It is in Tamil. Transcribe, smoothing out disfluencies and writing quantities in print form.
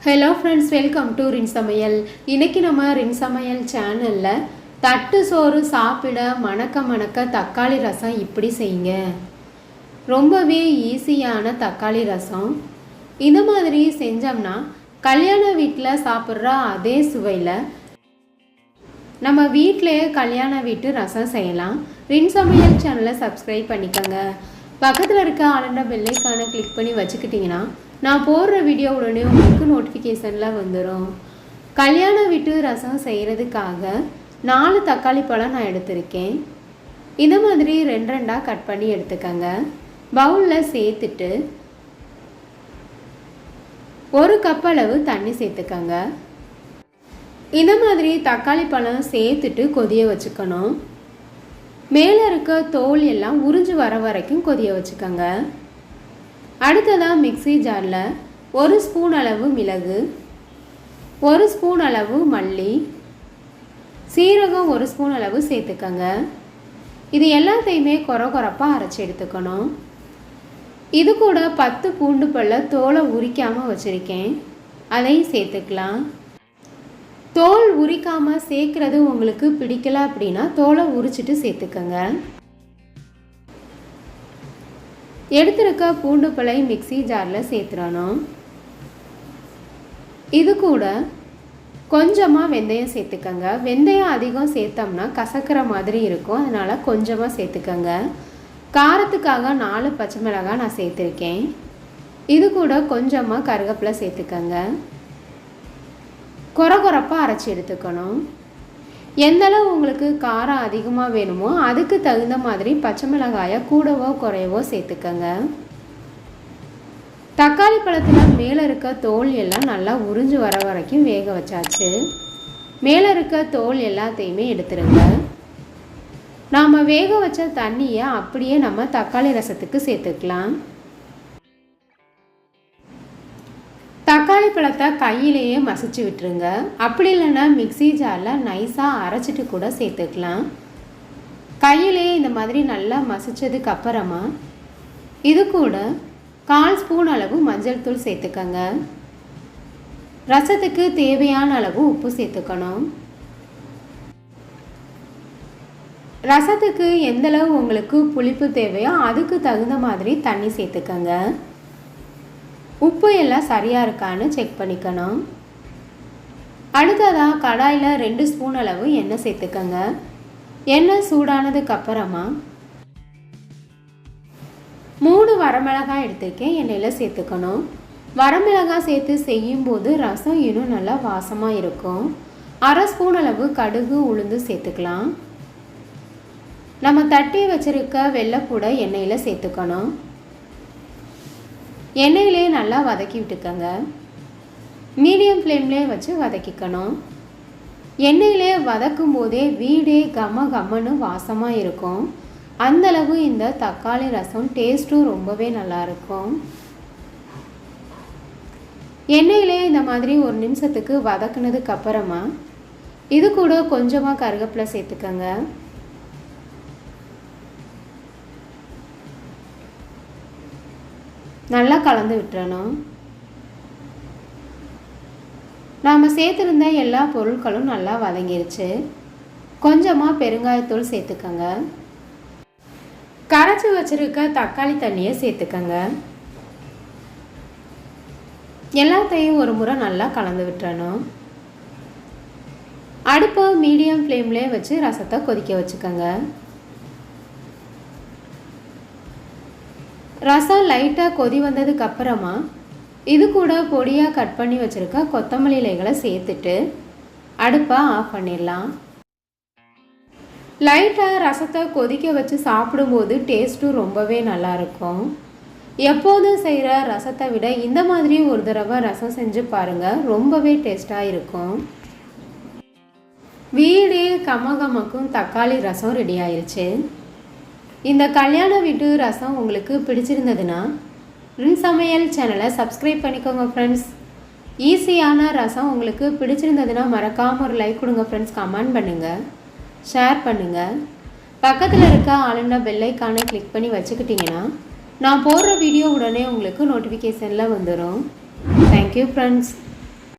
ஹலோ ஃப்ரெண்ட்ஸ், வெல்கம் டு ரின் சமையல். இன்றைக்கி நம்ம ரின் சமையல் சேனலில் தட்டு சோறு சாப்பிட மணக்க மணக்க தக்காளி ரசம் இப்படி செய்யுங்க. ரொம்பவே ஈஸியான தக்காளி ரசம். இந்த மாதிரி செஞ்சோம்னா கல்யாண வீட்டில் சாப்பிட்ற அதே சுவையில் நம்ம வீட்டிலையே கல்யாண வீட்டு ரசம் செய்யலாம். ரின் சமையல் சேனலை சப்ஸ்கிரைப் பண்ணிக்கோங்க. பக்கத்தில் இருக்க ஆளுன்ற பெல்லைக்கான கிளிக் பண்ணி வச்சுக்கிட்டிங்கன்னா நான் போடுற வீடியோ உடனே உங்களுக்கு நோட்டிஃபிகேஷனில் வந்துடும். கல்யாண வீட்டு ரசம் செய்கிறதுக்காக 4 தக்காளி பழம் நான் எடுத்திருக்கேன். இந்த மாதிரி 2 கட் பண்ணி எடுத்துக்கோங்க. பவுலில் சேர்த்துட்டு 1 கப் அளவு தண்ணி சேர்த்துக்கோங்க. இந்த மாதிரி தக்காளி பழம் சேர்த்துட்டு கொதிய வச்சுக்கணும். மேலே இருக்க தோல் எல்லாம் உறிஞ்சு வர வரைக்கும் கொதிய வச்சுக்கோங்க. அடுத்ததாக மிக்ஸி ஜாரில் 1 ஸ்பூன் அளவு மிளகு, 1 ஸ்பூன் அளவு மல்லி, சீரகம் 1 ஸ்பூன் அளவு சேர்த்துக்கோங்க. இது எல்லாத்தையுமே கொரப்பாக அரைச்சி எடுத்துக்கணும். இது கூட 10 பூண்டு பல்ல தோலை உரிக்காமல் வச்சுருக்கேன், அதையும் சேர்த்துக்கலாம். தோல் உரிக்காமல் சேர்க்குறது உங்களுக்கு பிடிக்கல அப்படின்னா தோலை உரிச்சிட்டு சேர்த்துக்கோங்க. எடுத்துருக்க பூண்டு பல்லை மிக்ஸி ஜாரில் சேர்த்துடணும். இது கூட கொஞ்சமாக வெந்தயம் சேர்த்துக்கோங்க. வெந்தயம் அதிகம் சேர்த்தோம்னா கசக்கிற மாதிரி இருக்கும், அதனால் கொஞ்சமாக சேர்த்துக்கோங்க. காரத்துக்காக 4 பச்சை மிளகாய் நான் சேர்த்துருக்கேன். இது கூட கொஞ்சமாக கருவேப்பிலை சேர்த்துக்கோங்க. கொரப்பாக அரைச்சி எடுத்துக்கணும். எந்தளவு உங்களுக்கு காரம் அதிகமாக வேணுமோ அதுக்கு தகுந்த மாதிரி பச்சை மிளகாயை கூடவோ குறையவோ சேர்த்துக்கங்க. தக்காளி பழத்தில் மேலே இருக்க தோல் எல்லாம் நல்லா உறிஞ்சு வர வரைக்கும் வேக வச்சாச்சு. மேலே இருக்க தோல் எல்லாத்தையுமே எடுத்துருங்க. நாம் வேக வச்ச தண்ணியை அப்படியே நம்ம தக்காளி ரசத்துக்கு சேர்த்துக்கலாம். தக்காளி பழத்தை கையிலேயே மசிச்சு விட்டுருங்க. அப்படி இல்லைன்னா மிக்ஸி ஜாரில் நைஸாக அரைச்சிட்டு கூட சேர்த்துக்கலாம். கையிலேயே இந்த மாதிரி நல்லா மசிச்சதுக்கு அப்புறமா இது கூட 1/4 ஸ்பூன் அளவு மஞ்சள் தூள் சேர்த்துக்கங்க. ரசத்துக்கு தேவையான அளவு உப்பு சேர்த்துக்கணும். ரசத்துக்கு எந்தளவு உங்களுக்கு புளிப்பு தேவையோ அதுக்கு தகுந்த மாதிரி தண்ணி சேர்த்துக்கங்க. உப்பு எல்லாம் சரியாக இருக்கான்னு செக் பண்ணிக்கணும். அடுத்ததாக கடாயில் 2 ஸ்பூன் அளவு எண்ணெய் சேர்த்துக்கங்க. எண்ணெய் சூடானதுக்கு அப்புறமா 3 வரமிளகாய் எடுத்துருக்கேன், எண்ணெயில் சேர்த்துக்கணும். வரமிளகாய் சேர்த்து செய்யும்போது ரசம் இன்னும் நல்லா வாசமாக இருக்கும். 1/2 ஸ்பூன் அளவு கடுகு உளுந்து சேர்த்துக்கலாம். நம்ம தட்டி வச்சுருக்க வெள்ளைப்பூடை எண்ணெயில் சேர்த்துக்கணும். எண்ணெயிலே நல்லா வதக்கி விட்டுக்கோங்க. மீடியம் ஃப்ளேம்லேயே வச்சு வதக்கிக்கணும். எண்ணெயிலே வதக்கும் போதே வீடே கம்மன்னு வாசமாக இருக்கும். அந்தளவு இந்த தக்காளி ரசம் டேஸ்ட்டும் ரொம்பவே நல்லாயிருக்கும். எண்ணெயிலே இந்த மாதிரி 1 நிமிஷத்துக்கு வதக்குனதுக்கு அப்புறமா இது கூட கொஞ்சமாக கருவேப்பிலை சேர்த்துக்கோங்க. நல்லா கலந்து விட்டுறணும். நாம் சேர்த்துருந்த எல்லா பொருட்களும் நல்லா வதங்கிருச்சு. கொஞ்சமாக பெருங்காயத்தூள் சேர்த்துக்கங்க. கரைச்சி வச்சுருக்க தக்காளி தண்ணியை சேர்த்துக்கங்க. எல்லாத்தையும் ஒரு முறை நல்லா கலந்து விட்டுறணும். அடுப்பை மீடியம் ஃப்ளேம்லேயே வச்சு ரசத்தை கொதிக்க வச்சுக்கோங்க. ரசம் லைட்டாக கொதி வந்ததுக்கு அப்புறமா இது கூட பொடியாக கட் பண்ணி வச்சுருக்க கொத்தமல்லி இலைகளை சேர்த்துட்டு அடுப்பை ஆஃப் பண்ணிடலாம். லைட்டாக ரசத்தை கொதிக்க வச்சு சாப்பிடும்போது டேஸ்ட்டும் ரொம்பவே நல்லாயிருக்கும். எப்போதும் செய்கிற ரசத்தை விட இந்த மாதிரி ஒரு தடவை ரசம் செஞ்சு பாருங்கள், ரொம்பவே டேஸ்ட்டாக இருக்கும். வீடே கமகமக்கும் தக்காளி ரசம் ரெடி ஆயிடுச்சு. இந்த கல்யாண வீட்டு ரசம் உங்களுக்கு பிடிச்சிருந்ததுன்னா ரின் சமையல் சேனலை சப்ஸ்கிரைப் பண்ணிக்கோங்க ஃப்ரெண்ட்ஸ். ஈஸியான ரசம் உங்களுக்கு பிடிச்சிருந்ததுன்னா மறக்காமல் ஒரு லைக் கொடுங்க ஃப்ரெண்ட்ஸ். கமெண்ட் பண்ணுங்கள், ஷேர் பண்ணுங்கள். பக்கத்தில் இருக்க ஆளுன்ற பெல்லைக்கான கிளிக் பண்ணி வச்சுக்கிட்டிங்கன்னா நான் போடுற வீடியோ உடனே உங்களுக்கு நோட்டிஃபிகேஷனில் வந்துடும். Thank you friends.